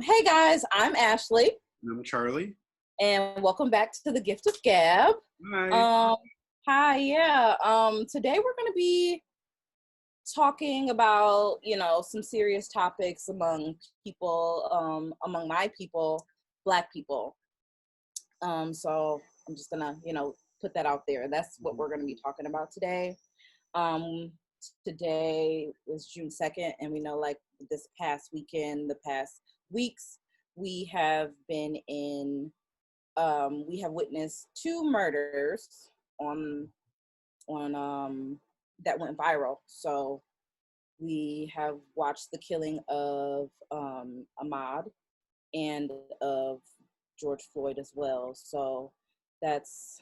Hey guys, I'm Ashley, I'm Charlie. and welcome back to the Gift of Gab. Hi. Um, Hi, yeah. Today we're going to be talking about, some serious topics among people, among my people, Black people. So I'm just gonna, put that out there. That's what we're going to be talking about today. Um, Today is June 2nd, and we know, like, this past weekend, the past weeks, we have been in we have witnessed two murders on that went viral. So we have watched the killing of Ahmaud and of George Floyd as well. So that's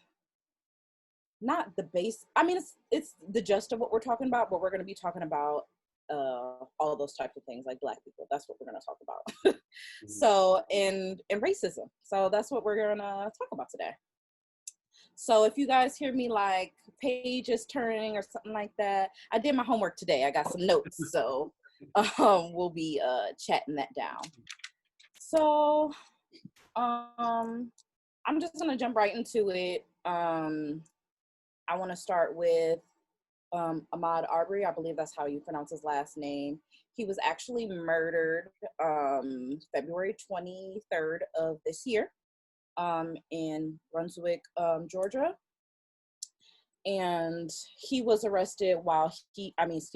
not the base. I mean, it's the gist of what we're talking about, but we're going to be talking about all those types of things like Black people. That's what we're going to talk about. So and racism. So that's what we're going to talk about today. So if you guys hear me like pages turning or something like that, I did my homework today. I got some notes, so we'll be chatting that down. So I'm just gonna jump right into it. I want to start with Ahmaud Arbery. I believe that's how you pronounce his last name. He was actually murdered February 23rd of this year in Brunswick, Georgia. And he was arrested he was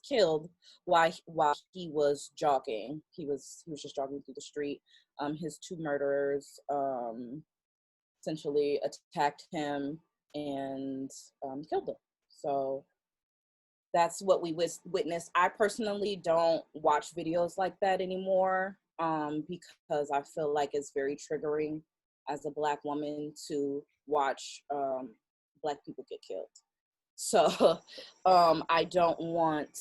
killed while he was jogging. He was just jogging through the street. His two murderers essentially attacked him and killed him. So that's what we witnessed. I personally don't watch videos like that anymore because I feel like it's very triggering as a Black woman to watch Black people get killed. So I don't want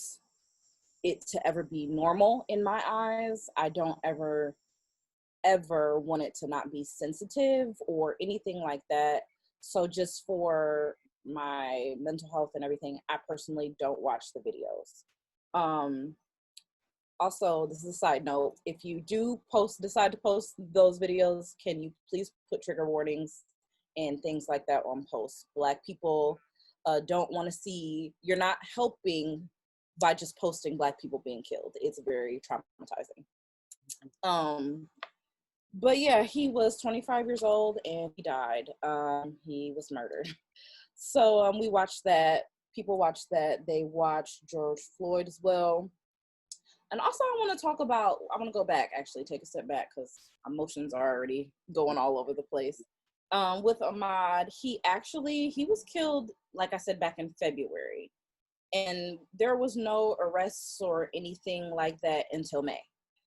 it to ever be normal in my eyes. I don't ever want it to not be sensitive or anything like that. So just for my mental health and everything, I personally don't watch the videos. Also, this is a side note, if you do decide to post those videos, can you please put trigger warnings and things like that on posts? Black people don't want to see, you're not helping by just posting Black people being killed. It's very traumatizing. But yeah, he was 25 years old and he died. He was murdered. So we watched that. People watched that. They watched George Floyd as well. And also I want to go back, actually take a step back because emotions are already going all over the place. With Ahmaud, he was killed, like I said, back in February. And there was no arrests or anything like that until May.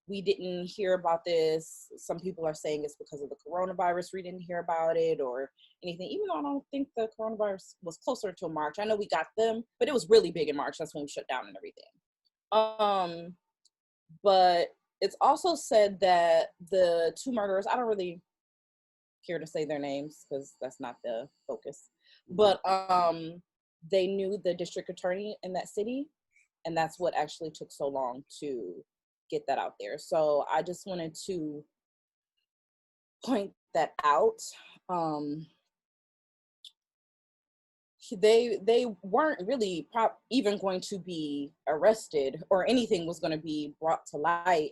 We didn't hear about this. Some people are saying it's because of the coronavirus. We didn't hear about it or anything, even though I don't think the coronavirus was closer to March. I know we got them, but it was really big in March. That's when we shut down and everything. But it's also said that the two murderers, I don't really care to say their names because that's not the focus, but they knew the district attorney in that city, and that's what actually took so long to get that out there. So I just wanted to point that out. They weren't really even going to be arrested or anything was going to be brought to light,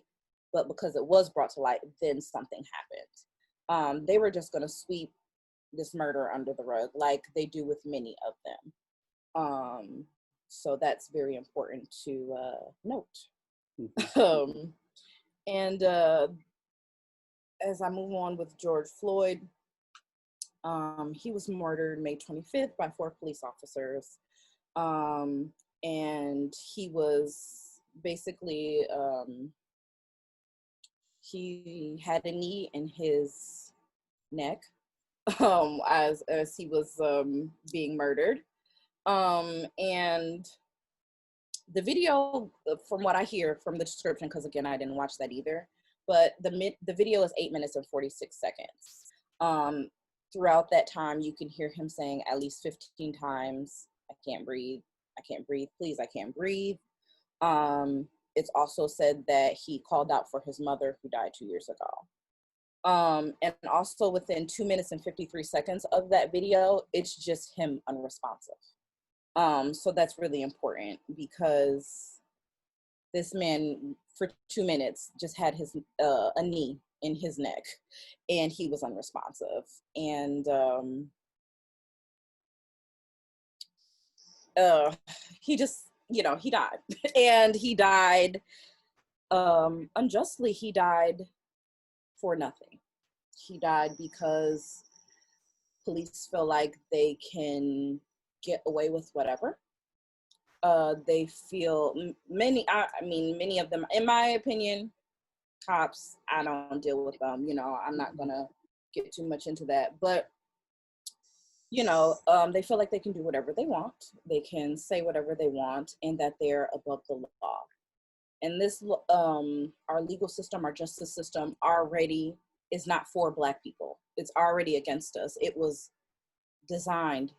but because it was brought to light, then something happened. They were just going to sweep this murder under the rug like they do with many of them. So that's very important to note. And as I move on with George Floyd, he was murdered May 25th by 4 police officers. And he was basically, he had a knee in his neck as he was being murdered. And the video, from what I hear from the description, because again, I didn't watch that either, but the video is 8 minutes and 46 seconds. Throughout that time, you can hear him saying at least 15 times, I can't breathe, please, I can't breathe. it's also said that he called out for his mother who died 2 years ago. And also within 2 minutes and 53 seconds of that video, it's just him unresponsive. So that's really important, because this man for 2 minutes just had his a knee in his neck, and he was unresponsive. And he just, he died. And he died unjustly. He died for nothing. He died because police feel like they can get away with whatever. They feel many of them, in my opinion, cops, I don't deal with them. I'm not gonna get too much into that, but they feel like they can do whatever they want. They can say whatever they want, and that they're above the law. And this, our legal system, our justice system already is not for Black people. It's already against us. It was designed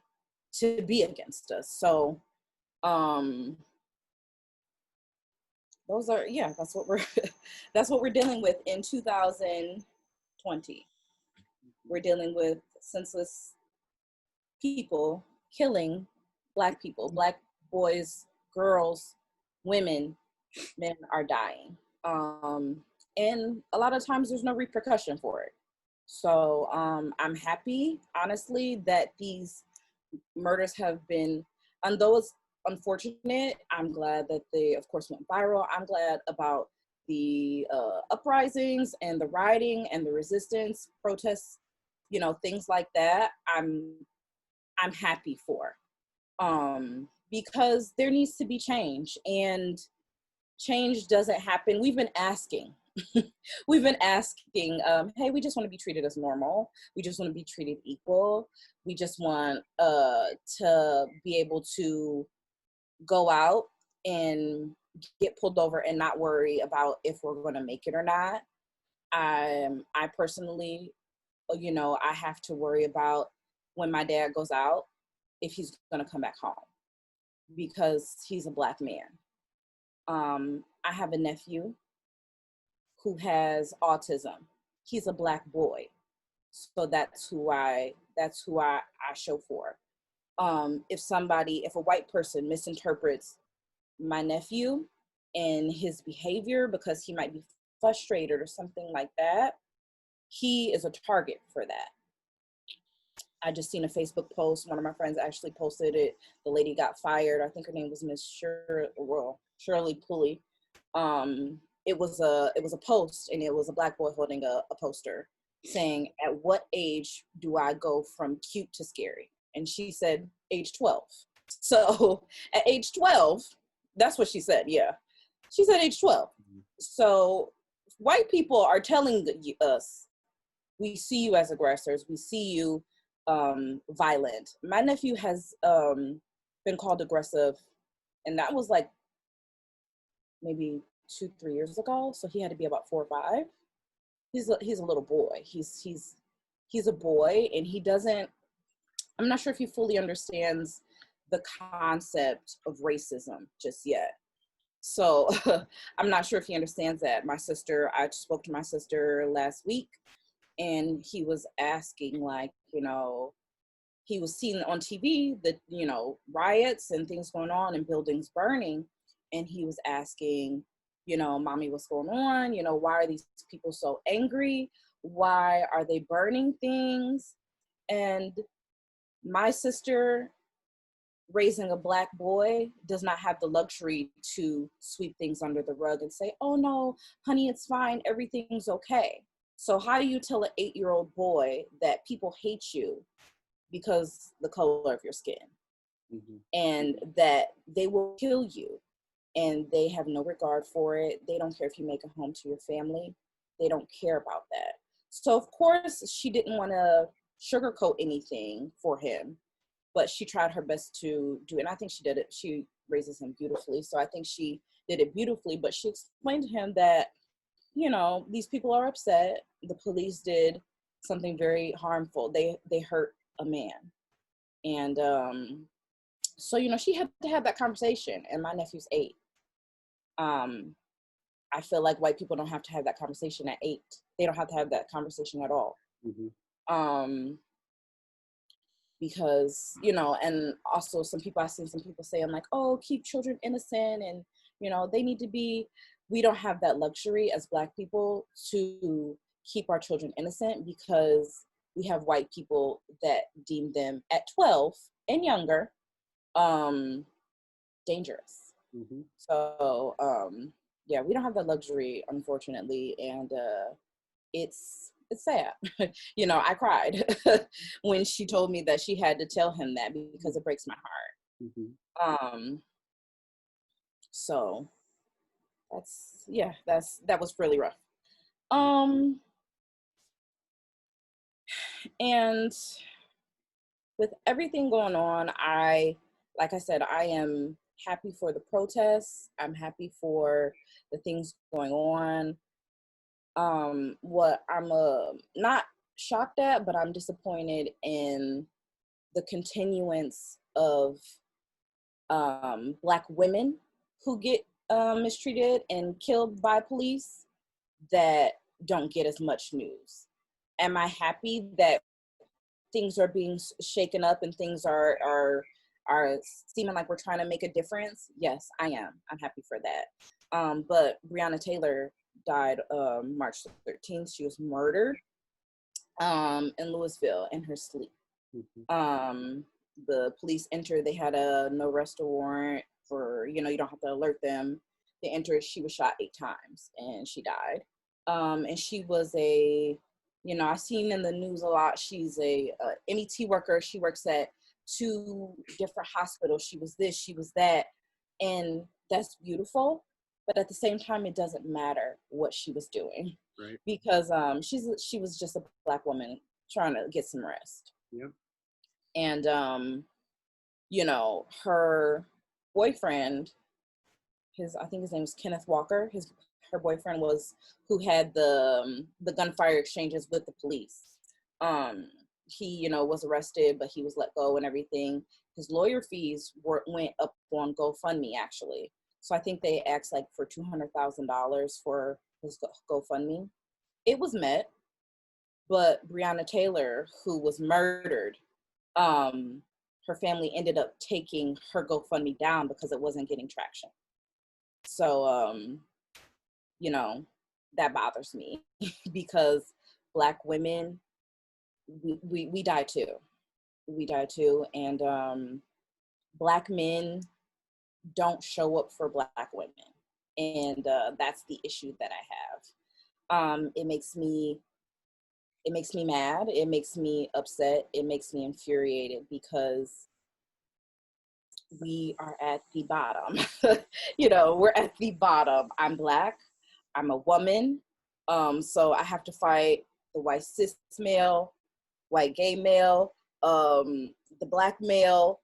to be against us. So, those are, that's what we're dealing with in 2020. We're dealing with senseless people killing Black people. Black boys, girls, women, men are dying. And a lot of times there's no repercussion for it. So I'm happy, honestly, that these murders have been, and though it's unfortunate, I'm glad that they, of course, went viral. I'm glad about the uprisings and the rioting and the resistance protests, things like that. I'm happy for, because there needs to be change, and change doesn't happen. We've been asking, hey, we just want to be treated as normal. We just want to be treated equal. We just want to be able to go out and get pulled over and not worry about if we're going to make it or not. I personally, I have to worry about when my dad goes out, if he's going to come back home, because he's a Black man. I have a nephew who has autism. He's a Black boy. So that's who I show for. If a white person misinterprets my nephew and his behavior because he might be frustrated or something like that, he is a target for that. I just seen a Facebook post. One of my friends actually posted it. The lady got fired. I think her name was Miss Shirley Pulley. It was a post, and it was a Black boy holding a poster saying, "At what age do I go from cute to scary?" And she said, age 12. So at age 12, that's what she said. Yeah, she said age 12. So white people are telling us, we see you as aggressors. We see you violent. My nephew has been called aggressive, and that was like maybe 2-3 years ago. So he had to be about 4 or 5. He's a little boy. He's a boy, and he doesn't. I'm not sure if he fully understands the concept of racism just yet. So I'm not sure if he understands that. I spoke to my sister last week, and he was asking, like, he was seeing on TV the, riots and things going on and buildings burning. And he was asking, "Mommy, what's going on? Why are these people so angry? Why are they burning things?" And my sister, raising a Black boy, does not have the luxury to sweep things under the rug and say, "Oh no, honey, it's fine. Everything's okay." So how do you tell an 8-year-old boy that people hate you because the color of your skin, and that they will kill you, and they have no regard for it? They don't care if you make a home to your family. They don't care about that. So of course she didn't want to sugarcoat anything for him, but she tried her best to do it. And I think she did it. She raises him beautifully. So I think she did it beautifully, but she explained to him that, these people are upset. The police did something very harmful. They hurt a man. And so, she had to have that conversation, and my nephew's 8. I feel like white people don't have to have that conversation at 8. They don't have to have that conversation at all. Because, you know, and also I've seen some people say, I'm like, oh, keep children innocent, and, you know, they need to be, we don't have that luxury as Black people to keep our children innocent, because we have white people that deem them at 12 and younger dangerous. So yeah, we don't have that luxury, unfortunately, and it's sad. You know, I cried when she told me that she had to tell him that, because it breaks my heart. So that was really rough. And with everything going on, like I said, I am happy for the protests. I'm happy for the things going on. What I'm not shocked at, but I'm disappointed in the continuance of Black women who get mistreated and killed by police that don't get as much news. Am I happy that things are being shaken up and things are seeming like we're trying to make a difference? Yes, I am. I'm happy for that. But Breonna Taylor died March 13th. She was murdered in Louisville in her sleep. The police entered. They had a no arrest warrant for, you know, you don't have to alert them. They entered. She was shot 8 times and she died. And she was you know, I've seen in the news a lot, she's a MET worker. She works at 2 different hospitals. She was this, she was that. And that's beautiful. But at the same time, it doesn't matter what she was doing. Right. Because she was just a Black woman trying to get some rest. Yeah. And, you know, her boyfriend, I think his name is Kenneth Walker. Her boyfriend was who had the gunfire exchanges with the police. He, you know, was arrested, but he was let go and everything. His lawyer fees went up on GoFundMe, actually. So I think they asked like for $200,000 for his GoFundMe. It was met, but Breonna Taylor, who was murdered, her family ended up taking her GoFundMe down because it wasn't getting traction. So, you know, that bothers me because Black women, we die too. We die too. And Black men don't show up for Black women. And that's the issue that I have. It makes me mad. It makes me upset. It makes me infuriated because we are at the bottom. You know, we're at the bottom. I'm Black. I'm a woman. So I have to fight the white cis male, white gay male, the Black male,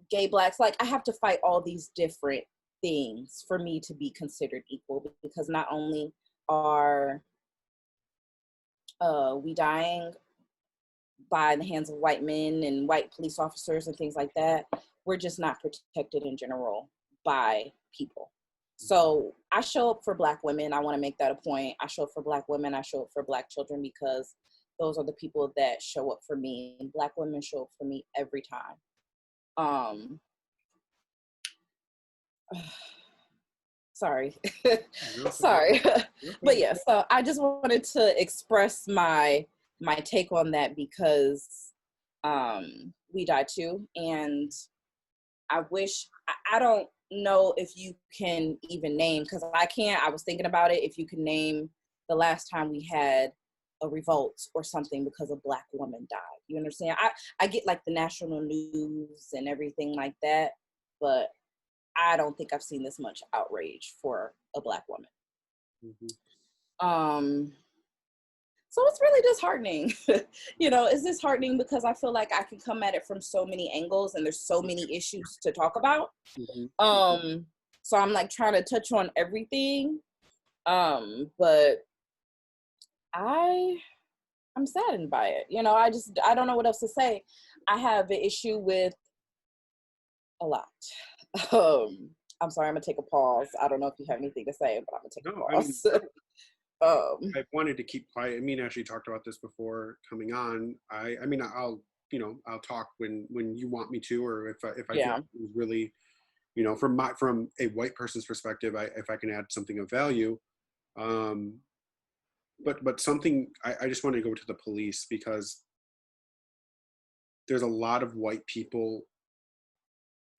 gay Blacks. Like, I have to fight all these different things for me to be considered equal, because not only are we dying by the hands of white men and white police officers and things like that, we're just not protected in general by people. So I show up for Black women. I want to make that a point. I show up for Black women. I show up for Black children, because those are the people that show up for me. And Black women show up for me every time. Sorry. Sorry. But yeah, so I just wanted to express my take on that, because we die too. And I wish, I don't know if you can even name, because I can't. I was thinking about it, if you can name the last time we had a revolt or something because a Black woman died. You understand? I get like the national news and everything like that, but I don't think I've seen this much outrage for a Black woman. So it's really disheartening. You know, it's disheartening because I feel like I can come at it from so many angles and there's so many issues to talk about. So I'm like trying to touch on everything. But I'm saddened by it. You know, I don't know what else to say. I have an issue with a lot. I'm sorry, I'm gonna take a pause. I don't know if you have anything to say, but I'm gonna take a No, pause. I wanted to keep quiet. I mean, actually talked about this before coming on. I mean, I'll talk when you want me to, or if I feel Yeah. it was really, from a white person's perspective, if I can add something of value. Um, but something I just want to go to the police, because there's a lot of white people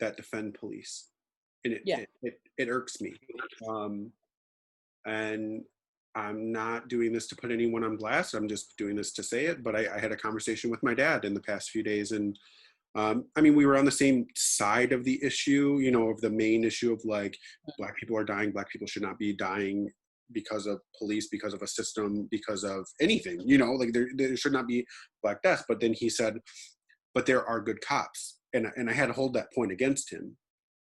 that defend police, and Yeah. it irks me. Um, and I'm not doing this to put anyone on blast. I'm just doing this to say it. But I had a conversation with my dad in the past few days, and I mean, we were on the same side of the issue, of the main issue of like, Black people are dying. Black people should not be dying because of police, because of a system, because of anything. Like there should not be Black deaths. But then he said, but there are good cops, and I had to hold that point against him.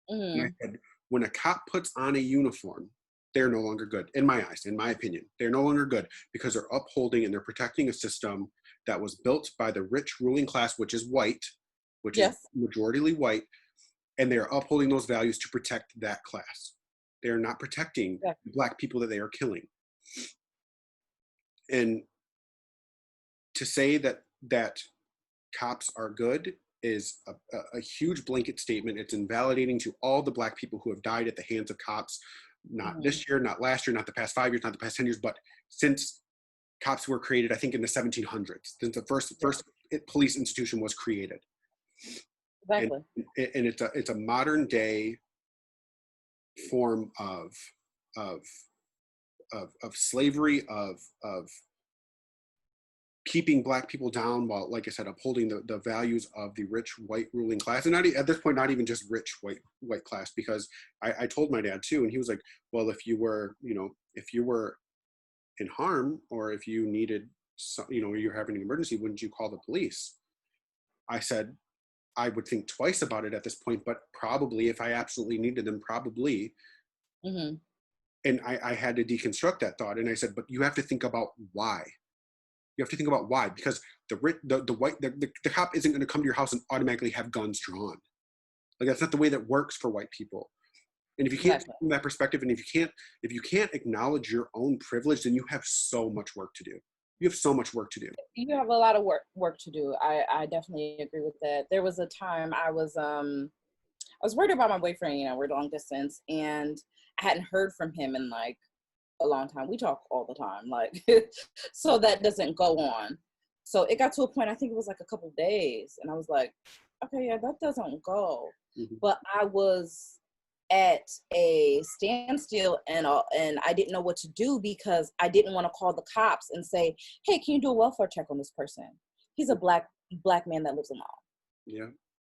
And I Mm-hmm. said, when a cop puts on a uniform, they're no longer good. In my eyes, in my opinion, they're no longer good, because they're upholding and they're protecting a system that was built by the rich ruling class, which is white, which is Yes. majoritarily white, and they are upholding those values to protect that class. They are not protecting Yeah. Black people that they are killing. And to say that cops are good is a huge blanket statement. It's invalidating to all the Black people who have died at the hands of cops, not Mm-hmm. this year, not last year, not the past 5 years, not the past 10 years, but since cops were created, I think in the 1700s, since the first police institution was created. And Exactly. it's a modern day form of slavery, of keeping Black people down, while, like I said, upholding the values of the rich white ruling class. And not, at this point, not even just rich white class, because I told my dad too, and he was like, well, if you were in harm, or if you needed you're having an emergency, wouldn't you call the police? I said, I would think twice about it at this point, but probably, if I absolutely needed them, probably. Mm-hmm. And I had to deconstruct that thought, and I said, but you have to think about why. You have to think about why, because the cop isn't going to come to your house and automatically have guns drawn. Like, that's not the way that works for white people. And if you can't Exactly. think from that perspective, and if you can't acknowledge your own privilege, then you have so much work to do. You have so much work to do. You have a lot of work to do. I definitely agree with that. There was a time I was worried about my boyfriend. We're long distance, and I hadn't heard from him in like a long time. We talk all the time, like so that doesn't go on. So it got to a point, I think it was like a couple days, and I was like, okay, yeah, that doesn't go. Mm-hmm. But I was at a standstill, and I didn't know what to do, because I didn't want to call the cops and say, hey, can you do a welfare check on this person? He's a black man that lives alone. Yeah.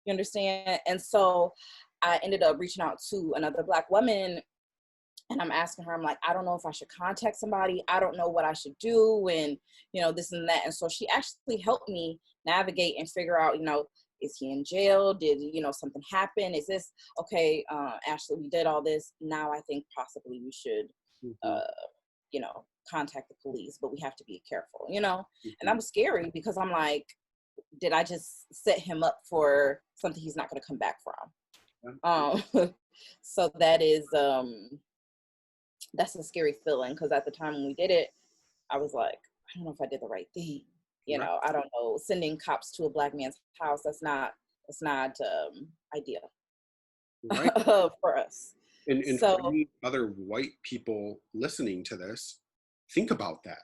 You understand? And so I ended up reaching out to another Black woman, and I'm asking her, I'm like, I don't know if I should contact somebody. I don't know what I should do, and, this and that. And so she actually helped me navigate and figure out, is he in jail? Did, something happen? Is this, okay, Ashley, we did all this. Now I think possibly we should, Mm-hmm. contact the police, but we have to be careful, And Mm-hmm. that was scary, because I'm like, did I just set him up for something he's not going to come back from? Yeah. So that is, that's a scary feeling, because at the time when we did it, I was like, I don't know if I did the right thing. Right. I don't know, sending cops to a Black man's house, that's not ideal Right. for us. And for So any other white people listening to this, think about that.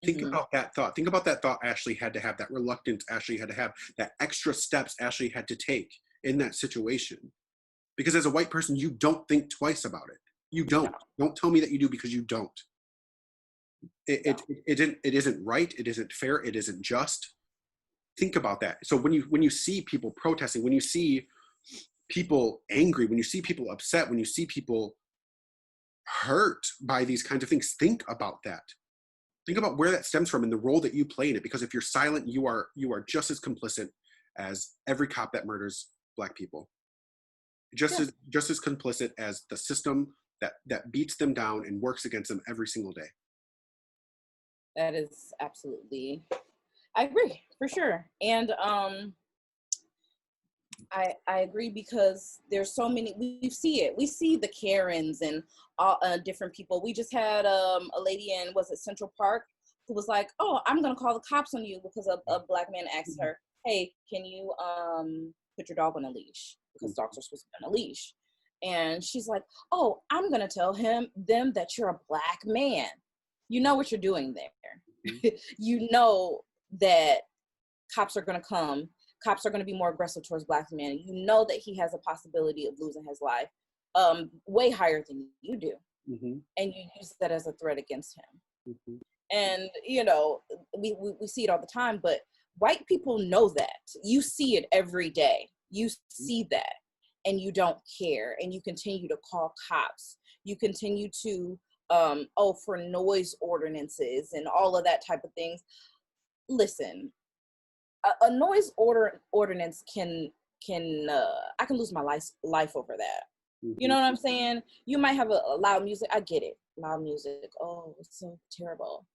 Think mhm, about that thought. Think about that thought Ashley had to have, that reluctance Ashley had to have, that extra steps Ashley had to take in that situation. Because as a white person, you don't think twice about it. You no, don't. Don't tell me that you do, because you don't. no, It isn't right. It isn't fair. It isn't just. Think about that. So when you see people protesting, when you see people angry, when you see people upset, when you see people hurt by these kinds of things, think about that. Think about where that stems from and the role that you play in it. Because if you're silent, you are just as complicit as every cop that murders Black people. yeah, Just as complicit as the system that beats them down and works against them every single day. that is absolutely, I agree, for sure. And I agree, because there's so many, we see it. We see the Karens and all different people. We just had a lady in, was it Central Park, who was like, oh, I'm going to call the cops on you because a black man asked her, hey, can you put your dog on a leash? Because dogs are supposed to be on a leash. And she's like, oh, I'm going to tell them that you're a black man. You know what you're doing there. You know that cops are going to come. Cops are going to be more aggressive towards black men. You know that he has a possibility of losing his life way higher than you do. And you use that as a threat against him. And, you know, we see it all the time, but white people know that. You see it every day. You see that, and you don't care, and you continue to call cops. You continue to, for noise ordinances and all of that type of things. Listen, a noise ordinance can I can lose my life over that. You know what I'm saying? You might have a loud music. I get it. Loud music. Oh, it's so terrible.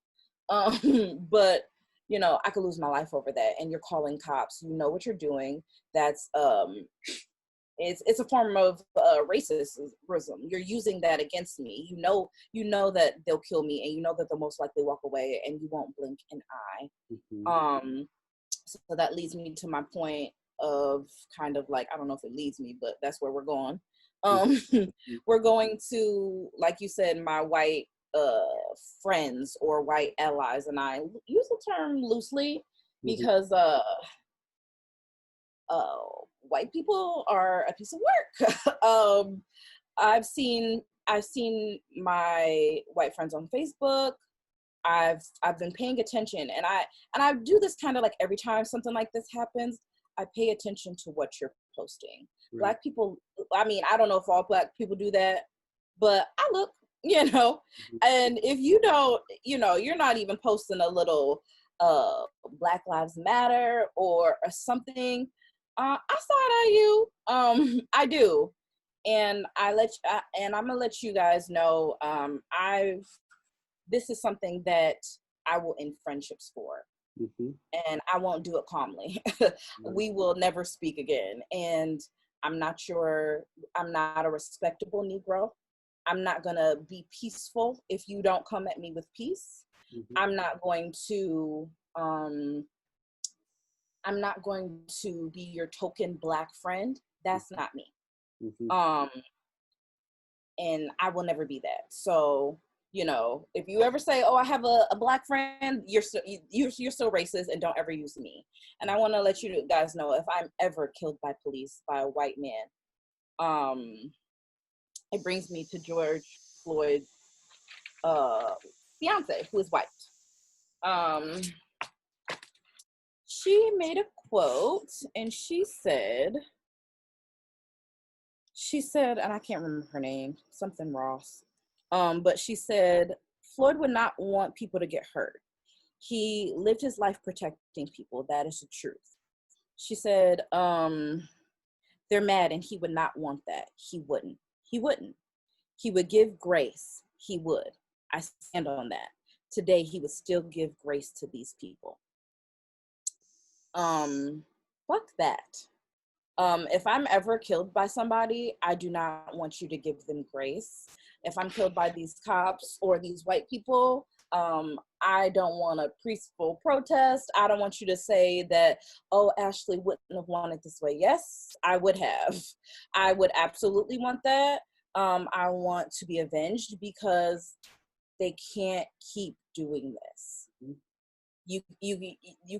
But you know, I could lose my life over that. And you're calling cops. You know what you're doing. That's it's a form of racism. You're using that against me. You know that they'll kill me, and you know that they'll most likely walk away, and you won't blink an eye. So that leads me to my point of kind of like, I don't know if it leads me, but that's where we're going. We're going to, like you said, my white friends or white allies, and I use the term loosely because white people are a piece of work. I've seen my white friends on Facebook. I've been paying attention, and I do this kind of like every time something like this happens, I pay attention to what you're posting. Right. Black people, I mean, I don't know if all black people do that, but I look, you know, and if you don't, you know, you're not even posting a little Black Lives Matter or something, I side you. I do. And I'm gonna let you guys know, this is something that I will end friendships for. And I won't do it calmly. We will never speak again. And I'm not a respectable Negro. I'm not gonna be peaceful if you don't come at me with peace. I'm not going to be your token Black friend. That's not me. And I will never be that. So, you know, if you ever say, oh, I have a Black friend, you're so racist, and don't ever use me. And I want to let you guys know, if I'm ever killed by police by a white man, it brings me to George Floyd's fiance, who is white. She made a quote, and she said, and I can't remember her name, something Ross. But she said, Floyd would not want people to get hurt. He lived his life protecting people. That is the truth. She said, they're mad, and he would not want that. He wouldn't. He would give grace. He would. I stand on that. Today, he would still give grace to these people. Fuck that. If I'm ever killed by somebody, I do not want you to give them grace. If I'm killed by these cops or these white people, I don't want a peaceful protest. I don't want you to say that, oh, Ashley wouldn't have wanted this way. Yes, I would have. I would absolutely want that. I want to be avenged, because they can't keep doing this. You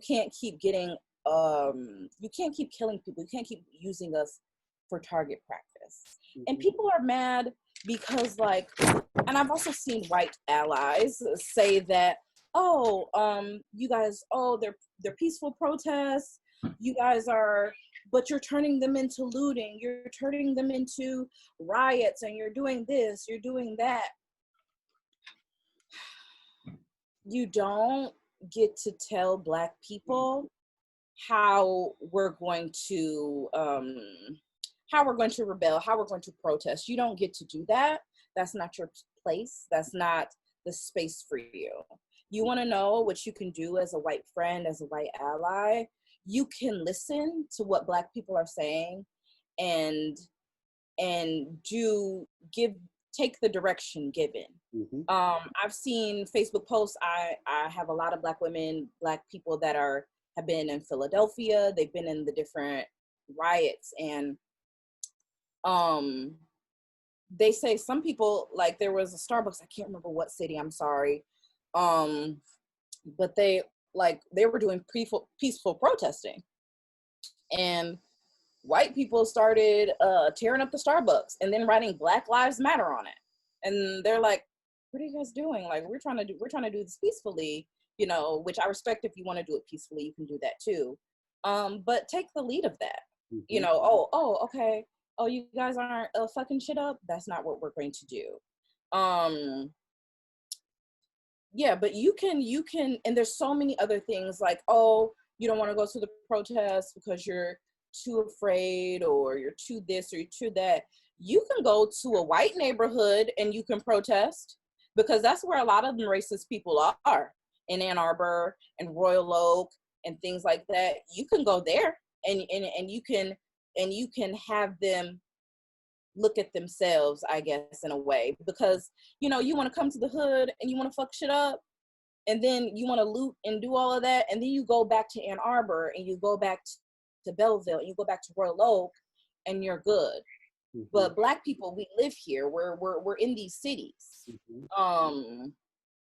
can't keep getting, you can't keep killing people. You can't keep using us for target practice. And people are mad because, like, and I've also seen white allies say that, oh, you guys, oh, they're peaceful protests. You guys are, but you're turning them into looting. You're turning them into riots, and you're doing this, you're doing that. You don't get to tell Black people how we're going to rebel, how we're going to protest. You don't get to do that. That's not your place. That's not the space for you. You want to know what you can do as a white friend, as a white ally? you can listen to what Black people are saying and take the direction given. Mm-hmm. I've seen Facebook posts. I have a lot of Black women, Black people that have been in Philadelphia. They've been in the different riots, and they say some people, like there was a Starbucks, I can't remember what city, I'm sorry, but they were doing peaceful protesting, and white people started tearing up the Starbucks and then writing Black Lives Matter on it. And they're like, what are you guys doing? Like, we're trying to do this peacefully, you know, which I respect. If you want to do it peacefully, you can do that too. But take the lead of that. Mm-hmm. You know, okay. Oh, you guys aren't fucking shit up? That's not what we're going to do. Yeah, but you can, and there's so many other things like, oh, you don't want to go to the protest because you're too afraid, or you're too this or you're too that. You can go to a white neighborhood and you can protest, because that's where a lot of them racist people are, in Ann Arbor and Royal Oak and things like that. You can go there and you can have them look at themselves, I guess, in a way, because, you know, you want to come to the hood and you want to fuck shit up, and then you want to loot and do all of that, and then you go back to Ann Arbor and you go back to Belleville and you go back to Royal Oak and you're good. Mm-hmm. But Black people, we live here. We're in these cities. Mm-hmm.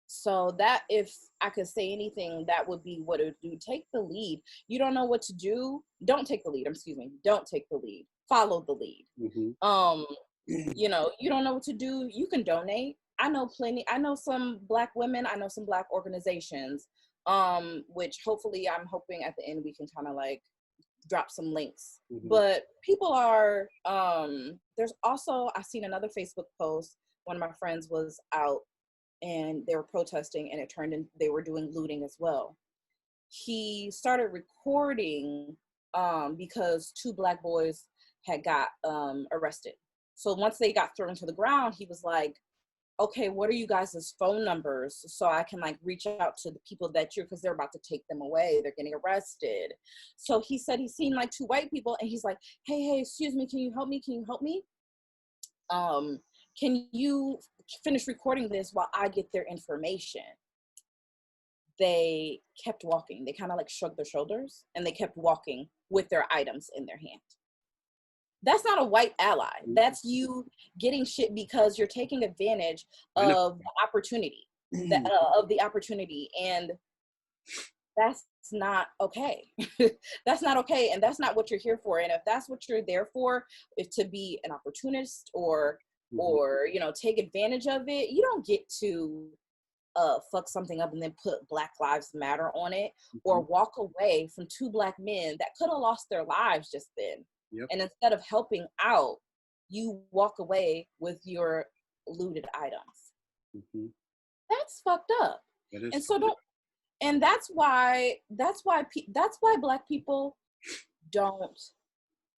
So that, if I could say anything, that would be what it would do. Take the lead. You don't know what to do. Don't take the lead. Don't take the lead. Follow the lead. Mm-hmm. You know, you don't know what to do. You can donate. I know some Black women. I know some Black organizations, which hopefully I'm hoping at the end we can kind of like drop some links. Mm-hmm. But people are, there's also, I seen another Facebook post. One of my friends was out and they were protesting, and it turned in, they were doing looting as well. He started recording because 2 Black boys had got arrested. So once they got thrown to the ground, he was like, okay, what are you guys' phone numbers so I can like reach out to the people because they're about to take them away. They're getting arrested. So he said he's seen like 2 white people, and he's like, hey, excuse me, can you help me? Can you finish recording this while I get their information? They kept walking. They kind of like shrugged their shoulders, and they kept walking with their items in their hand. That's not a white ally. That's you getting shit because you're taking advantage of the opportunity, and that's not okay. That's not okay, and that's not what you're here for. And if that's what you're there for, is to be an opportunist or you know, take advantage of it, you don't get to fuck something up and then put Black Lives Matter on it, or walk away from 2 Black men that could have lost their lives just then. Yep. And instead of helping out, you walk away with your looted items. Mm-hmm. That's fucked up. And so that's why Black people don't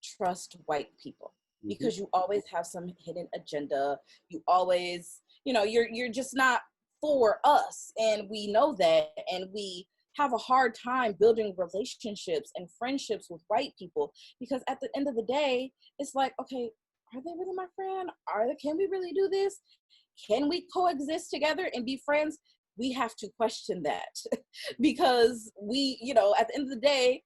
trust white people, because you always have some hidden agenda. You always, you know, you're just not for us, and we know that, and we have a hard time building relationships and friendships with white people, because at the end of the day, it's like, okay, are they really my friend? Can we really do this? Can we coexist together and be friends? We have to question that because we, you know, at the end of the day,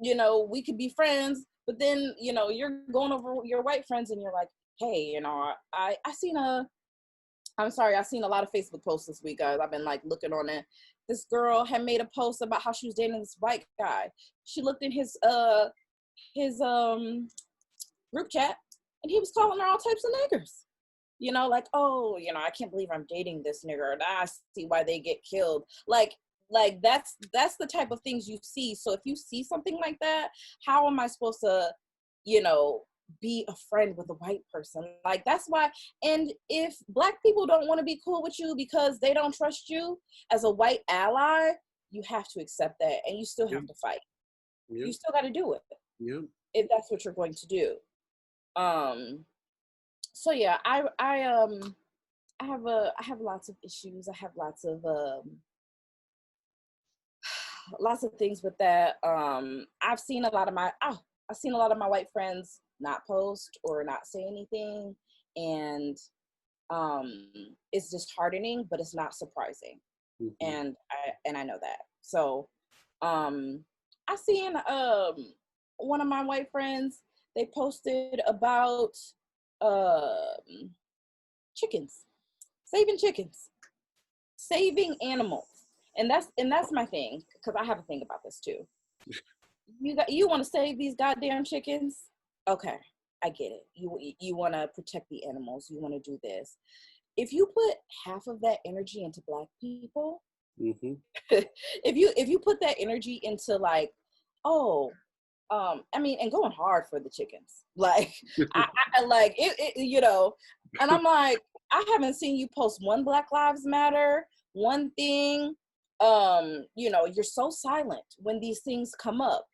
you know, we could be friends, but then, you know, you're going over your white friends and you're like, hey, you know, I seen a lot of Facebook posts this week, guys. I've been like looking on it. This girl had made a post about how she was dating this white guy. She looked in his group chat, and he was calling her all types of niggers. You know, like, oh, you know, I can't believe I'm dating this nigger, and I see why they get killed. Like that's the type of things you see. So if you see something like that, how am I supposed to, you know, be a friend with a white person? Like, that's why. And if Black people don't want to be cool with you because they don't trust you as a white ally, you have to accept that, and you still have to fight. You still got to do it if that's what you're going to do. So yeah, I have lots of issues. I have lots of lots of things with that. I've seen a lot of my white friends not post or not say anything, and it's disheartening, but it's not surprising. Mm-hmm. And I know that. So I seen one of my white friends, they posted about um chickens, chickens, saving animals. And that's my thing, because I have a thing about this too. You want to save these goddamn chickens? Okay, I get it. You want to protect the animals. You want to do this. If you put half of that energy into Black people, Mm-hmm. if you put that energy into like, oh, I mean, and going hard for the chickens, like I like it, and I'm like, I haven't seen you post one Black Lives Matter, one thing. You're so silent when these things come up,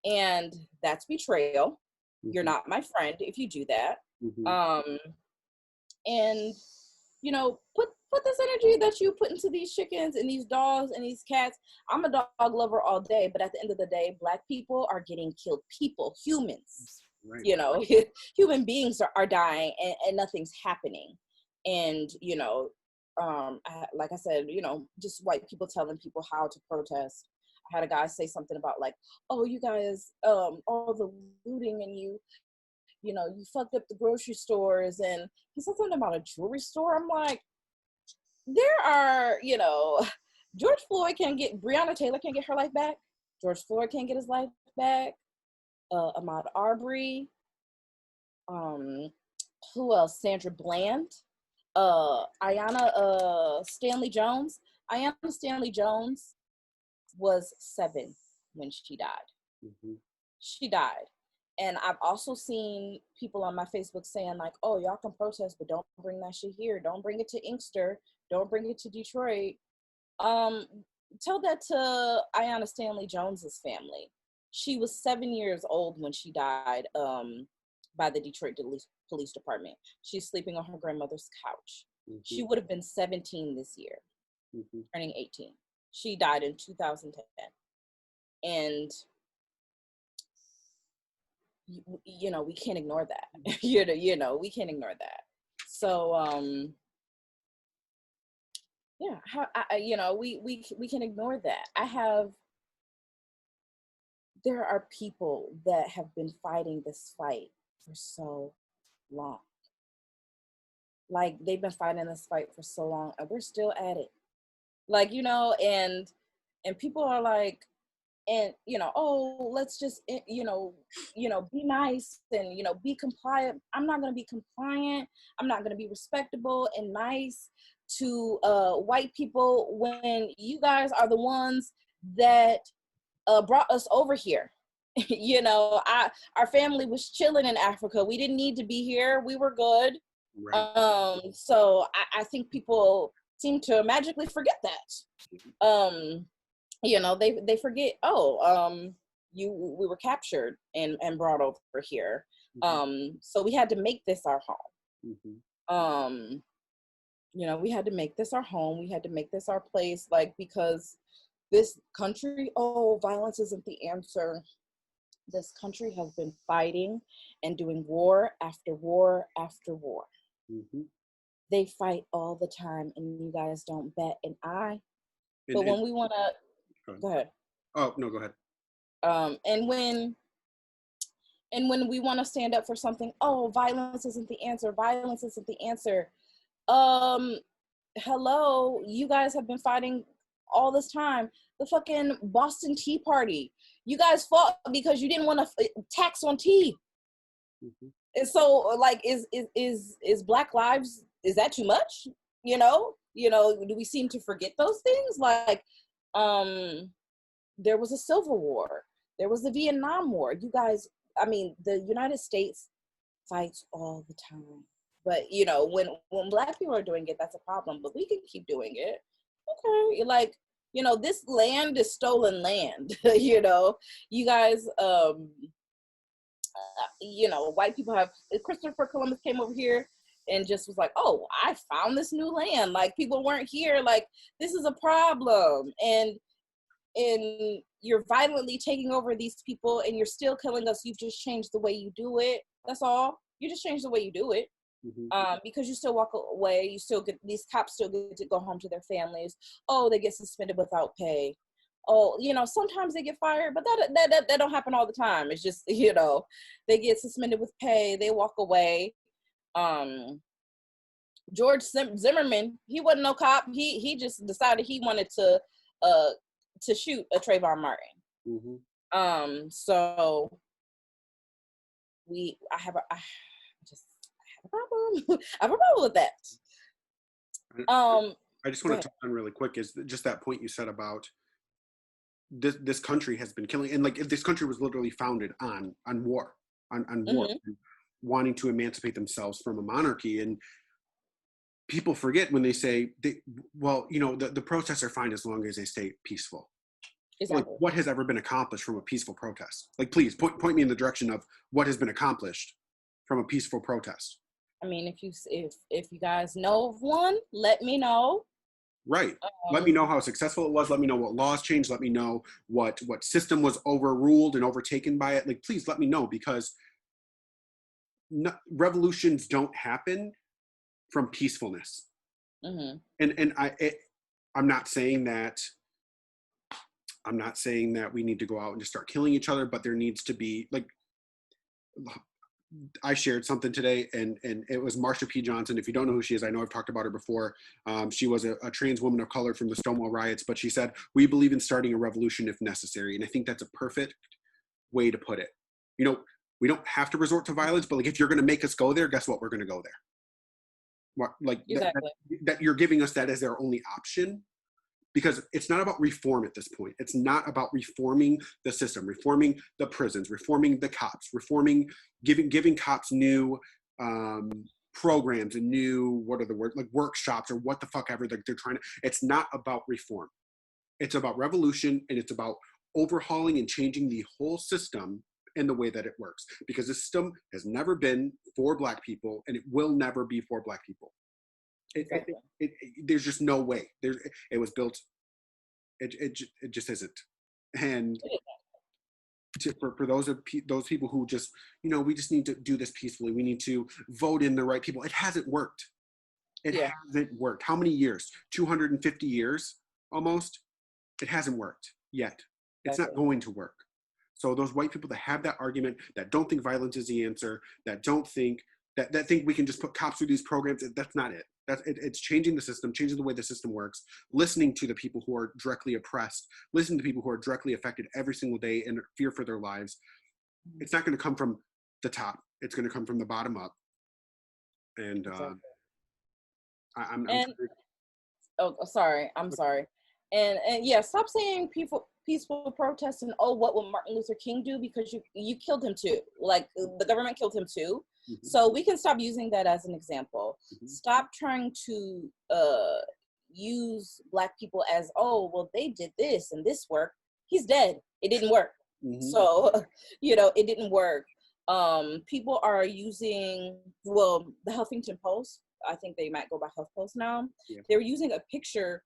and that's betrayal. You're Mm-hmm. not my friend if you do that. Mm-hmm. Um, and put this energy that you put into these chickens and these dogs and these cats. I'm a dog lover all day, but at the end of the day, Black people are getting killed. Humans, Right. human beings are dying, and nothing's happening. And like I said, just white people telling people how to protest. I had a guy say something about like, oh, you guys, all the looting, and you fucked up the grocery stores, and he said something about a jewelry store. I'm like, there are, George Floyd Breonna Taylor can't get her life back. George Floyd can't get his life back. Ahmaud Arbery. Who else? Sandra Bland. Ayanna Stanley Jones. Ayanna Stanley Jones was 7 when she died. Mm-hmm. She died. And I've also seen people on my Facebook saying like, oh, y'all can protest, but don't bring that shit here. Don't bring it to Inkster. Don't bring it to Detroit. Tell that to Ayanna Stanley Jones's family. She was 7 years old when she died by the Detroit Police Department. She's sleeping on her grandmother's couch. Mm-hmm. She would have been 17 this year, Mm-hmm. turning 18. She died in 2010. And we can't ignore that. We can't ignore that. So yeah, we can ignore that. There are people that have been fighting this fight for so long. Like, they've been fighting this fight for so long, and we're still at it. Like, and people are like, and oh, let's just be nice and be compliant. I'm not going to be compliant. I'm not going to be respectable and nice to white people when you guys are the ones that brought us over here. Our family was chilling in Africa. We didn't need to be here. We were good. Right. So I think people seem to magically forget that. They forget, we were captured and brought over here. Mm-hmm. So we had to make this our home. Mm-hmm. We had to make this our home. We had to make this our place, like, because this country, violence isn't the answer. This country has been fighting and doing war after war after war. Mm-hmm. They fight all the time, and you guys don't bat an eye. But And when we want to, go ahead. Oh, no, go ahead. And when we want to stand up for something, violence isn't the answer. Violence isn't the answer. Hello, you guys have been fighting all this time. The fucking Boston Tea Party. You guys fought because you didn't want to tax on tea. Mm-hmm. And so, like, is Black lives, is that too much? Do we seem to forget those things? Like, there was a Civil War. There was the Vietnam War. You guys, the United States fights all the time. But, when Black people are doing it, that's a problem. But we can keep doing it. Okay. Like, this land is stolen land. You guys, white people have, Christopher Columbus came over here and just was like, oh, I found this new land. Like, people weren't here. Like, this is a problem. And and you're violently taking over these people, and you're still killing us. You've just changed the way you do it. That's all. You just changed the way you do it. Because you still walk away, you still get, these cops still get to go home to their families. Oh, they get suspended without pay. Oh, sometimes they get fired, but that don't happen all the time. It's just, they get suspended with pay, they walk away. George Zimmerman, he wasn't no cop. He just decided he wanted to shoot a Trayvon Martin. So I have a problem. I have a problem with that. I just want to touch on really quick is just that point you said about this country has been killing, and like if this country was literally founded on war, on war, wanting to emancipate themselves from a monarchy, and people forget when they say, the protests are fine as long as they stay peaceful. Exactly. Like, what has ever been accomplished from a peaceful protest? Like, please point me in the direction of what has been accomplished from a peaceful protest. I mean, if you guys know of one, let me know. Right. Let me know how successful it was. Let me know what laws changed. Let me know what system was overruled and overtaken by it. Like, please let me know, because revolutions don't happen from peacefulness. And I'm not saying that we need to go out and just start killing each other, but there needs to be, like, I shared something today, and it was Marsha P. Johnson. If you don't know who she is, I know I've talked about her before. She was a trans woman of color from the Stonewall riots, but she said, "We believe in starting a revolution if necessary." And I think that's a perfect way to put it. We don't have to resort to violence, but like, if you're going to make us go there, guess what? We're going to go there. Like, exactly. that you're giving us that as their only option. Because it's not about reform at this point. It's not about reforming the system, reforming the prisons, reforming the cops, giving cops new programs and new, what are the words, like workshops or what the fuck ever they're trying to. It's not about reform. It's about revolution, and it's about overhauling and changing the whole system and the way that it works. Because the system has never been for Black people, and it will never be for Black people. There's just no way. It was built. It just isn't. And for those people who just, we just need to do this peacefully. We need to vote in the right people. It hasn't worked. It hasn't worked. How many years? 250 years almost. It hasn't worked yet. It's not going to work. So those white people that have that argument, that don't think violence is the answer, that don't think that think we can just put cops through these programs, that's not it. It's changing the system, changing the way the system works, listening to the people who are directly oppressed, listening to people who are directly affected every single day and fear for their lives. It's not going to come from the top. It's going to come from the bottom up. And I'm sorry. I'm sorry. And yeah, stop saying peaceful protests and what will Martin Luther King do, because you killed him too. Like, the government killed him too. So we can stop using that as an example. Stop trying to use Black people as, they did this and this worked. He's dead. It didn't work. So, it didn't work. People are using, the Huffington Post, I think they might go by HuffPost now. Yeah. They were using a picture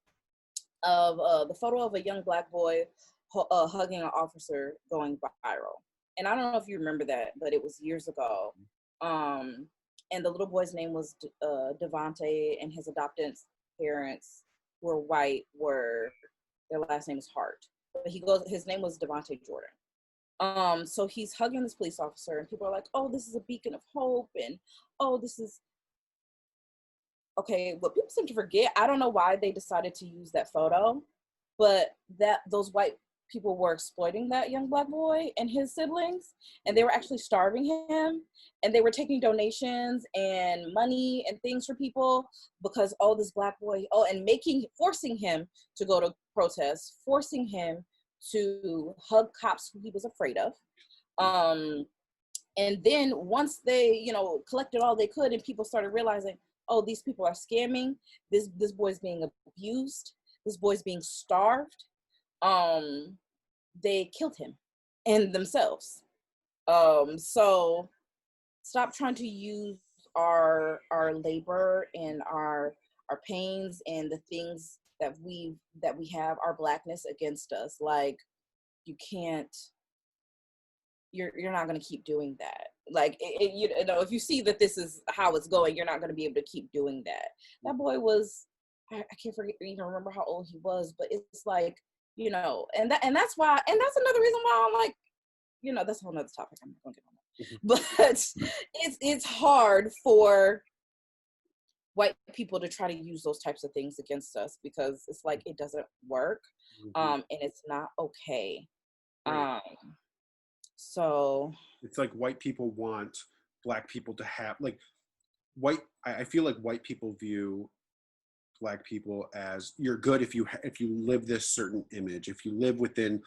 of the photo of a young Black boy hugging an officer going viral. And I don't know if you remember that, but it was years ago. And the little boy's name was Devontae, and his adopted parents were white, their last name is Hart. But his name was Devontae Jordan. So he's hugging this police officer, and people are like, this is a beacon of hope, and this is okay. What people seem to forget, I don't know why they decided to use that photo, but those white people were exploiting that young Black boy and his siblings, and they were actually starving him, and they were taking donations and money and things for people, because this Black boy, and forcing him to go to protests, forcing him to hug cops who he was afraid of. And then once they, collected all they could, and people started realizing, these people are scamming, this boy's being abused, this boy's being starved, they killed him and themselves. So stop trying to use our labor and our pains and the things we have our blackness against us. Like, you can't, you're not going to keep doing that. Like, you know, if you see that this is how it's going, you're not going to be able to keep doing that. That boy was, I can't even remember how old he was, but it's like, you know, and that's why, and that's another reason why I'm like, you know, that's a whole nother topic. I'm not going to get on that. But it's hard for white people to try to use those types of things against us, because it's like, it doesn't work. And it's not okay. Right. So It's like white people want black people to have, like, I feel like white people view black people as, you're good if you live this certain image, if you live within,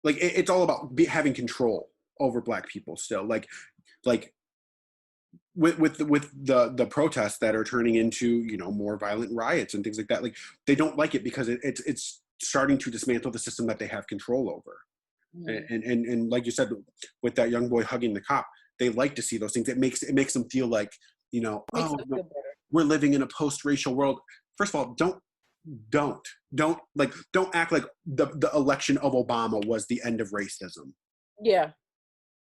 like, it's all about having control over black people still, like with the protests that are turning into, you know, more violent riots and things like that. Like, they don't like it because it's starting to dismantle the system that they have control over. And like you said, with that young boy hugging the cop, they like to see those things. It makes them feel like, you know, makes oh, it feel better. we're living in a post-racial world. First of all, don't act like the election of Obama was the end of racism. Yeah.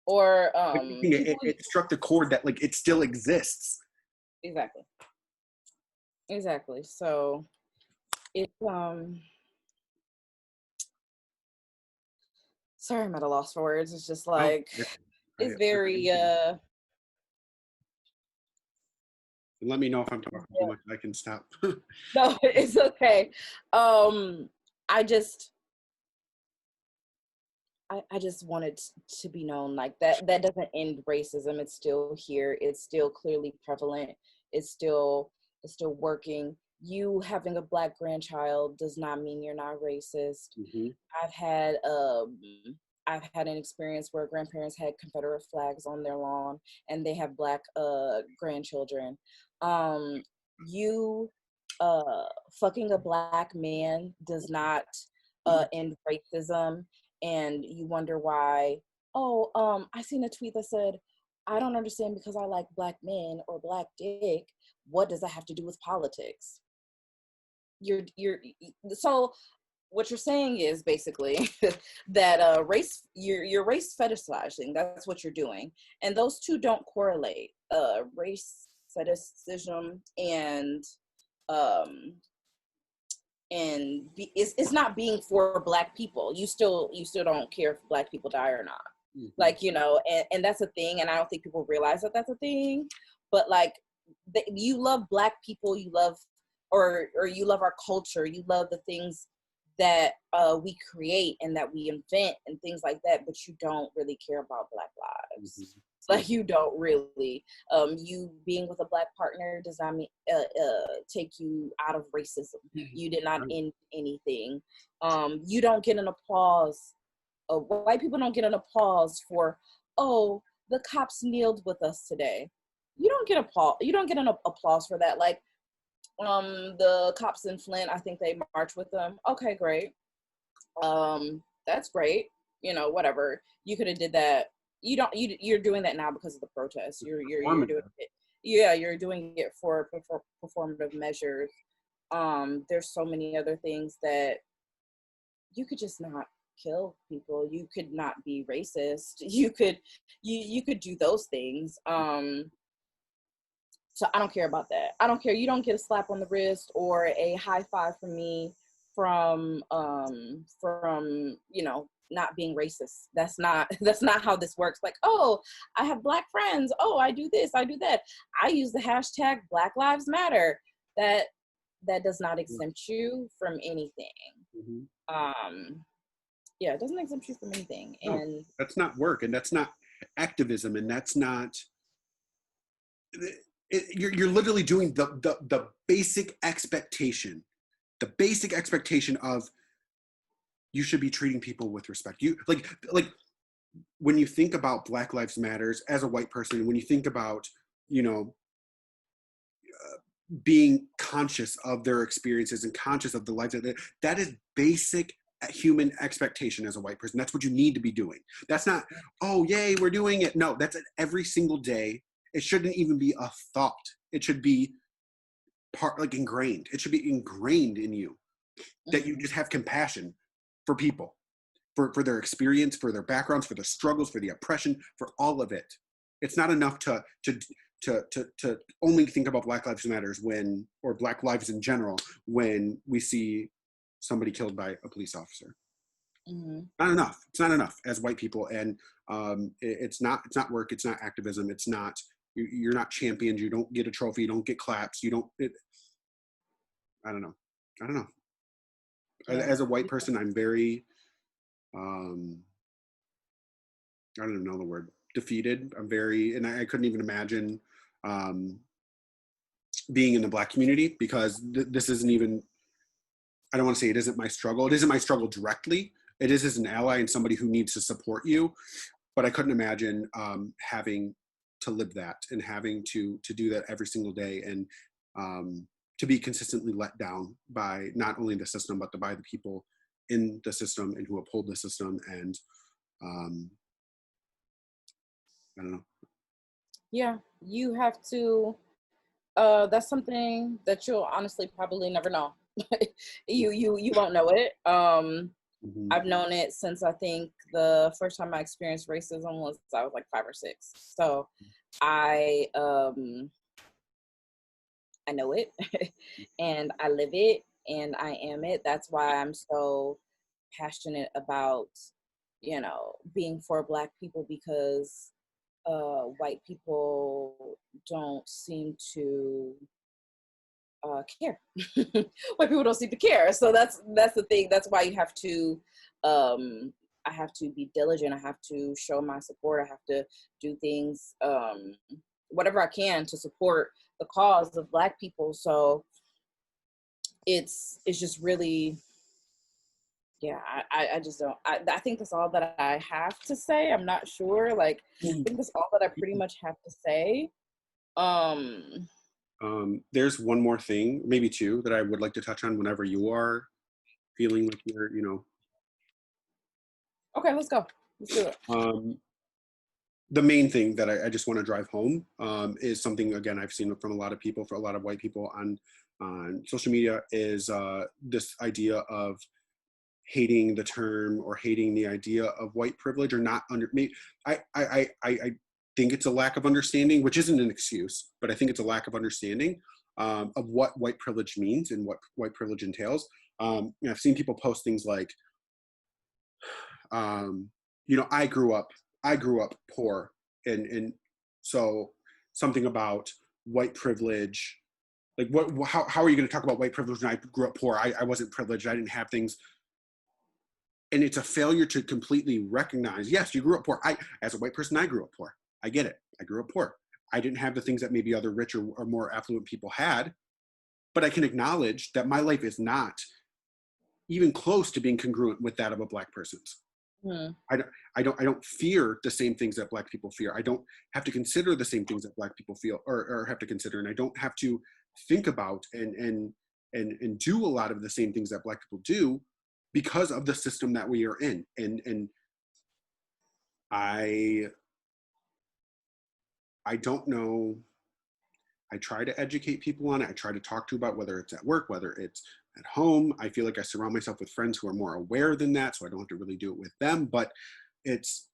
Or it struck the chord that, like, it still exists. Exactly. So it's sorry, I'm at a loss for words. It's just like, it's very let me know if I'm talking too much. I can stop. no, it's okay. I just wanted to be known, like, that doesn't end racism. It's still here. It's still clearly prevalent. It's still working. You having a Black grandchild does not mean you're not racist. I've had an experience where grandparents had Confederate flags on their lawn, and they have Black grandchildren. You fucking a Black man does not end racism. And you wonder why, I seen a tweet that said, I don't understand, because I like Black men or Black dick, what does that have to do with politics? So what you're saying is basically that race, you're race fetishizing. That's what you're doing, and those two don't correlate. Race fetishism and it's not being for Black people. You still don't care if Black people die or not. Like, you know, and that's a thing, and I don't think people realize that that's a thing. But like, you love Black people, you love, or you love our culture, you love the things that we create and that we invent and things like that, but you don't really care about Black lives. Like, you don't really. You being with a Black partner does not mean take you out of racism. You did not end anything. You don't get an applause. White people don't get an applause for, oh, the cops kneeled with us today. You don't get applause. You don't get an applause for that. Like, the cops in Flint, I think they marched with them. Okay, great. That's great. You know, whatever. You could have did that. You're doing that now because of the protests. You're doing it. Yeah, you're doing it for performative measures. There's so many other things that you could just not kill people. You could not be racist. You could do those things. So I don't care about that. I don't care. You don't get a slap on the wrist or a high five from me from you know, not being racist. That's not how this works. Like, oh, I have Black friends. Oh, I do this, I do that. I use the hashtag Black Lives Matter. That does not exempt you from anything. Yeah, it doesn't exempt you from anything. No, and that's not work, and that's not activism, and that's not. You're literally doing the basic expectation, of, you should be treating people with respect. You like when you think about Black Lives Matters as a white person, when you think about, you know, being conscious of their experiences and conscious of the lives that is basic human expectation as a white person. That's what you need to be doing. That's not, oh yay, we're doing it. No, that's every single day. It shouldn't even be a thought. It should be ingrained. It should be ingrained in you that you just have compassion for people, for their experience, for their backgrounds, for their struggles, for the oppression, for all of it. It's not enough to only think about Black Lives Matters when, or Black lives in general, when we see somebody killed by a police officer. Not enough. It's not enough as white people, and it's not work. It's not activism. It's not, you're not champions. You don't get a trophy. You don't get claps. You don't. I don't know. Yeah. As a white person, I'm very, I don't even know the word, defeated. I'm very, and I couldn't even imagine being in the Black community, because this isn't even, I don't want to say it isn't my struggle. It isn't my struggle directly. It is as an ally and somebody who needs to support you. But I couldn't imagine having to live that and having to do that every single day, and to be consistently let down by not only the system, but by the people in the system and who uphold the system. And I don't know. Yeah, you have to, that's something that you'll honestly probably never know. You won't know it. I've known it since, I think the first time I experienced racism was I was like 5 or 6. So I know it and I live it and I am it. That's why I'm so passionate about, being for Black people, because white people don't seem to care. White people don't seem to care. So that's the thing. That's why you have to, I have to be diligent. I have to show my support. I have to do things, whatever I can to support the cause of Black people. So it's just really, yeah, I just don't, I think that's all that I have to say. I'm not sure. Like, I think that's all that I pretty much have to say. There's one more thing, maybe two, that I would like to touch on whenever you are feeling like you're, Okay, let's go. Let's do it. The main thing that I just want to drive home is something, again, I've seen from a lot of people, for a lot of white people on social media, is this idea of hating the term or hating the idea of white privilege, or not under me. I think it's a lack of understanding, which isn't an excuse, but I think it's a lack of understanding of what white privilege means and what white privilege entails. I've seen people post things like, I grew up poor, and so something about white privilege, like how are you going to talk about white privilege when I grew up poor? I wasn't privileged. I didn't have things. And it's a failure to completely recognize, yes, you grew up poor. As a white person, I grew up poor. I get it. I grew up poor. I didn't have the things that maybe other richer or more affluent people had, but I can acknowledge that my life is not even close to being congruent with that of a Black person's. I don't fear the same things that Black people fear. I don't have to consider the same things that Black people feel or have to consider, and I don't have to think about and do a lot of the same things that Black people do, because of the system that we are in. And I don't know. I try to educate people on it. I try to talk to about, whether it's at work, whether it's at home. I feel like I surround myself with friends who are more aware than that, so I don't have to really do it with them. But it's,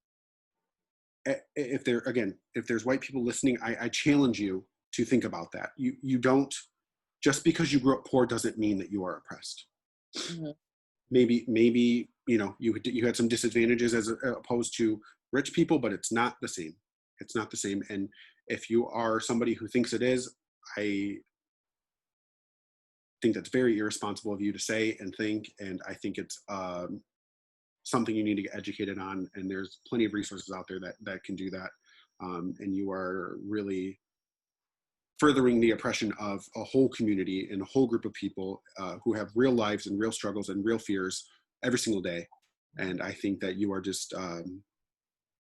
if there's white people listening, I challenge you to think about that. You don't, just because you grew up poor doesn't mean that you are oppressed. Maybe you had some disadvantages as opposed to rich people, but it's not the same. It's not the same. And if you are somebody who thinks it is, I think that's very irresponsible of you to say and think. And I think it's something you need to get educated on. And there's plenty of resources out there that can do that. And you are really furthering the oppression of a whole community and a whole group of people who have real lives and real struggles and real fears every single day. And I think that you are just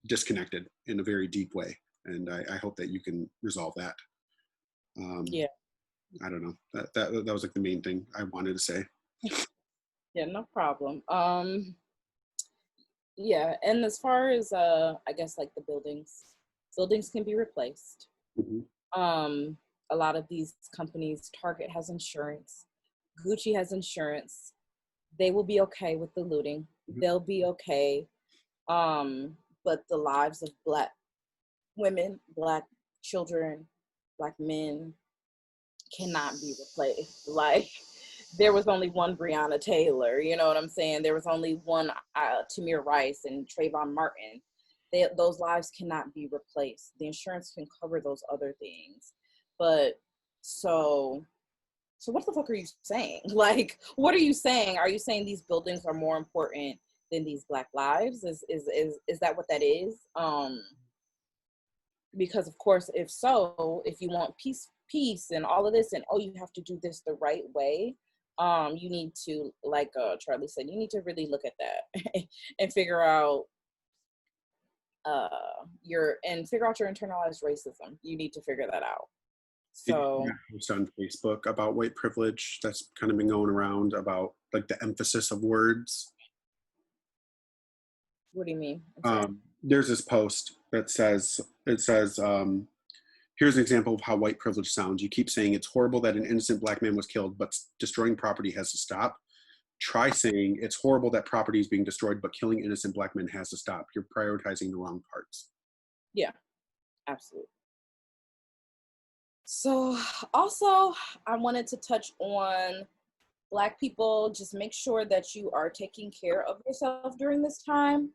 disconnected in a very deep way. And I hope that you can resolve that. Yeah. I don't know. That was like the main thing I wanted to say. Yeah, no problem. Yeah, and as far as I guess like the buildings can be replaced. A lot of these companies, Target has insurance, Gucci has insurance. they will be okay with the looting. They'll be okay. But the lives of Black women, Black children, Black men cannot be replaced. Like, there was only one Breonna Taylor, you know what I'm saying? There was only one Tamir Rice and Trayvon Martin. Those lives cannot be replaced. The insurance can cover those other things. But so what the fuck are you saying? Like, what are you saying? Are you saying these buildings are more important than these Black lives? Is that what that is? Because of course, if so, if you want peace and all of this, and you have to do this the right way, you need to, like Charlie said, you need to really look at that and figure out your internalized racism. You need to figure that out. So post on Facebook about white privilege that's kind of been going around about like the emphasis of words. What do you mean? There's this post that says, here's an example of how white privilege sounds. You keep saying it's horrible that an innocent Black man was killed, but destroying property has to stop. Try saying it's horrible that property is being destroyed, but killing innocent Black men has to stop. You're prioritizing the wrong parts. Yeah, absolutely. So also, I wanted to touch on Black people. Just make sure that you are taking care of yourself during this time.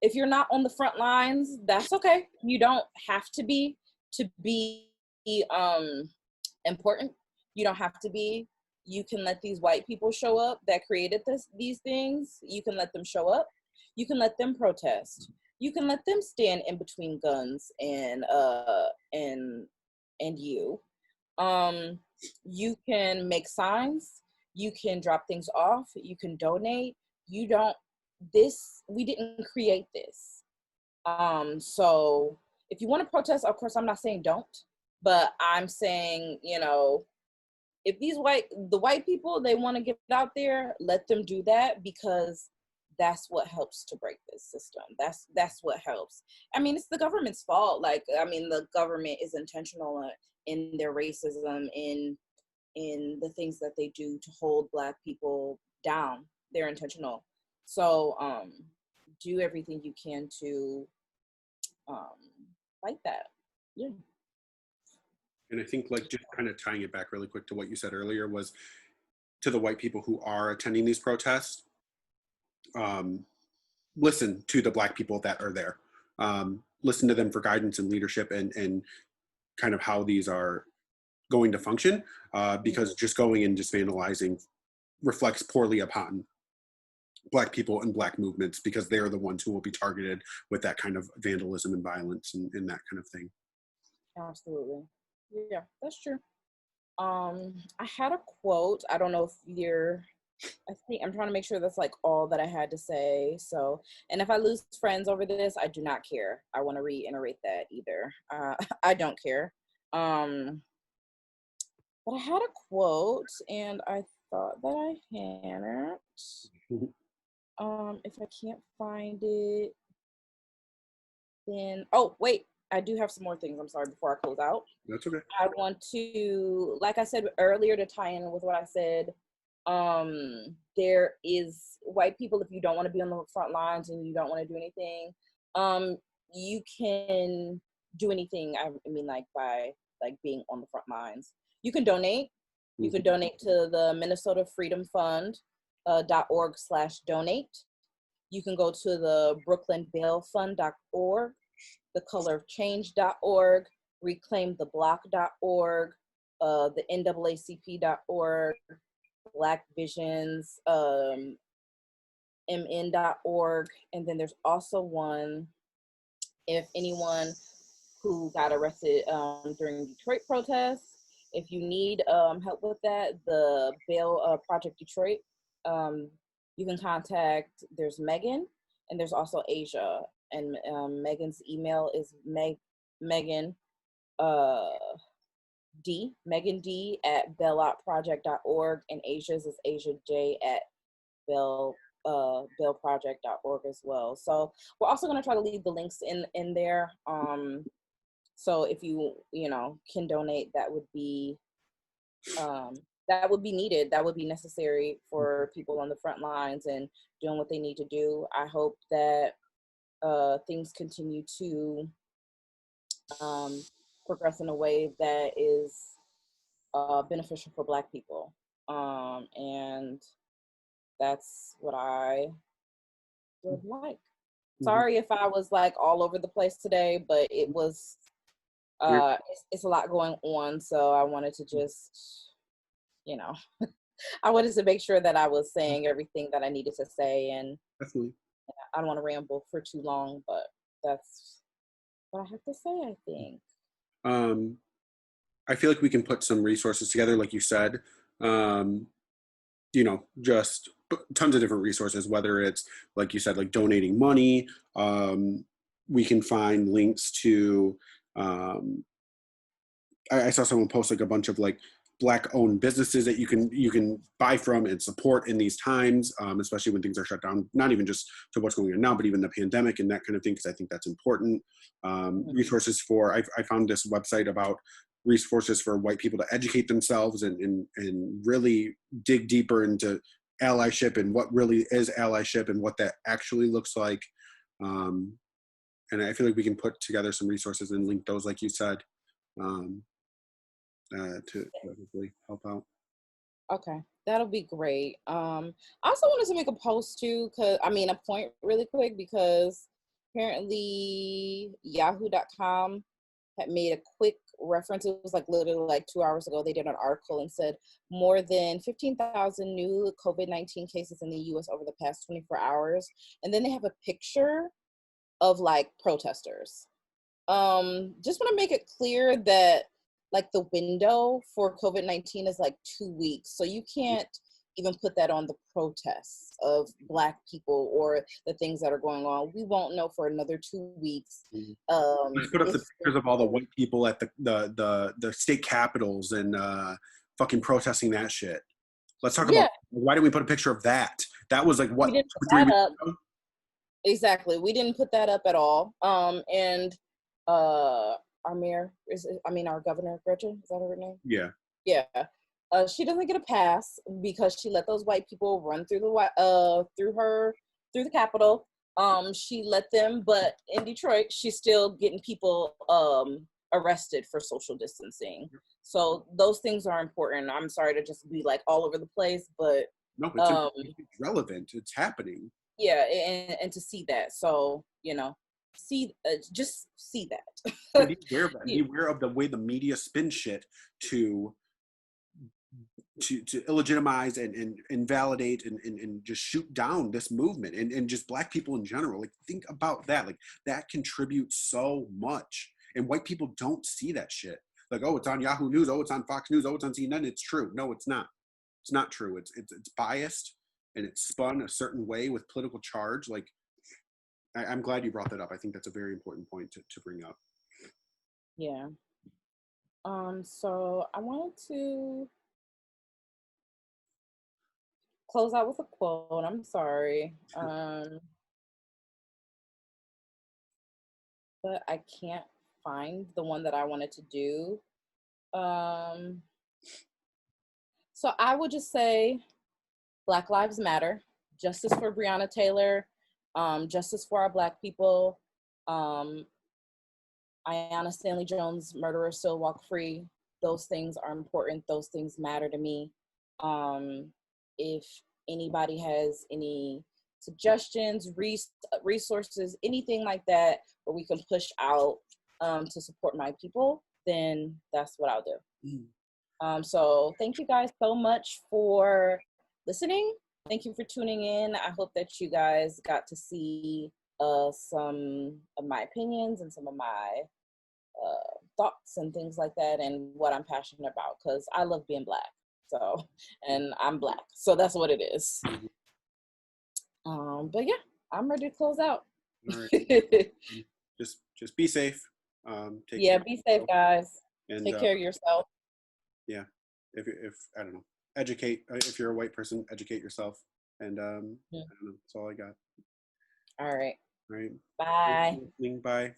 If you're not on the front lines, that's okay. You don't have to be important. You don't have to be. You can let these white people show up that created these things. You can let them show up. You can let them protest. You can let them stand in between guns and you. You can make signs. You can drop things off. You can donate. We didn't create this. So if you want to protest, of course, I'm not saying don't, but I'm saying, if the white people, they want to get out there, let them do that, because that's what helps to break this system. That's what helps. I mean, it's the government's fault. Like, I mean, the government is intentional in their racism, in the things that they do to hold Black people down. They're intentional. So do everything you can to fight that. Yeah. And I think, like, just kind of tying it back really quick to what you said earlier, was to the white people who are attending these protests, listen to the Black people that are there. Listen to them for guidance and leadership and kind of how these are going to function, because just going and just vandalizing reflects poorly upon Black people and Black movements, because they're the ones who will be targeted with that kind of vandalism and violence and that kind of thing. Absolutely. Yeah, that's true. I had a quote. I don't know if I think I'm trying to make sure that's like all that I had to say. So, and if I lose friends over this, I do not care. I want to reiterate that either. I don't care. But I had a quote and I thought that I had it. If I can't find it, then, wait, I do have some more things. I'm sorry, before I close out. That's okay. I want to, like I said earlier, to tie in with what I said, there is white people, if you don't want to be on the front lines and you don't want to do anything, you can do anything. I mean, like, by like being on the front lines. You can donate. You can donate to the Minnesota Freedom Fund .org/donate. You can go to the BrooklynBailFund.org, thecolorofchange.org, reclaimtheblock.org, the NAACP.org, Black Visions, MN.org, and then there's also one, if anyone who got arrested during Detroit protests, if you need help with that, the Bail Project Detroit, you can contact, there's Megan, and there's also Asia, and Megan's email is Megan D at bailotproject.org, and Asia's is Asia J at bailproject.org as well. So we're also going to try to leave the links in there. So if you can donate, that would be that would be needed. That would be necessary for people on the front lines and doing what they need to do. I hope that things continue to progress in a way that is beneficial for Black people. And that's what I would like. Sorry if I was like all over the place today, but it was, it's a lot going on. So I wanted to just, you know, I wanted to make sure that I was saying everything that I needed to say. And Definitely. I don't want to ramble for too long, but that's what I have to say, I think. I feel like we can put some resources together, like you said. You know, just tons of different resources, whether it's, like you said, like donating money. We can find links to, I saw someone post like a bunch of like Black owned businesses that you can buy from and support in these times, especially when things are shut down, not even just to what's going on now, but even the pandemic and that kind of thing, because I think that's important. Resources for, I found this website about resources for white people to educate themselves and really dig deeper into allyship and what really is allyship and what that actually looks like. And I feel like we can put together some resources and link those, like you said, to hopefully help out. Okay, that'll be great. I also wanted to make a post too, a point really quick, because apparently yahoo.com had made a quick reference. It was like literally like 2 hours ago. They did an article and said more than 15,000 new COVID-19 cases in the US over the past 24 hours. And then they have a picture of like protesters. Just want to make it clear that like the window for COVID-19 is like 2 weeks. So you can't even put that on the protests of Black people or the things that are going on. We won't know for another 2 weeks. Let's put up the pictures of all the white people at the state capitals and fucking protesting that shit. Let's talk about why did we put a picture of that? That was like what, 2 or 3 weeks ago? Exactly. We didn't put that up at all. And our mayor our governor, Gretchen, is that her name? Yeah. Yeah. She doesn't get a pass because she let those white people run through the Capitol. She let them, but in Detroit, she's still getting people arrested for social distancing. So those things are important. I'm sorry to just be like all over the place, but no, it's relevant. It's happening. Yeah, and to see that, so just see that. Be aware of that. Be aware of the way the media spin shit to illegitimize and invalidate and just shoot down this movement and just Black people in general. Like, think about that. Like, that contributes so much, and white people don't see that shit. Like, oh, it's on Yahoo News. Oh, it's on Fox News. Oh, it's on CNN. It's true. No, it's not. It's not true. It's biased and it's spun a certain way with political charge. Like, I'm glad you brought that up. I think that's a very important point to bring up. Yeah. So I wanted to close out with a quote. I'm sorry. But I can't find the one that I wanted to do. So I would just say Black Lives Matter, justice for Breonna Taylor, justice for our Black people. Ayanna Stanley Jones, murderer still walk free. Those things are important. Those things matter to me. If anybody has any suggestions, resources, anything like that, where we can push out to support my people, then that's what I'll do. So thank you guys so much for listening. Thank you for tuning in. I hope that you guys got to see some of my opinions and some of my thoughts and things like that, and what I'm passionate about, because I love being Black. So, and I'm Black, so that's what it is. But yeah, I'm ready to close out. All right. just be safe. Be safe, guys. And take care of yourself. Yeah, if I don't know, educate. If you're a white person, educate yourself. And I don't know. That's all I got. All right. All right. Bye. Bye.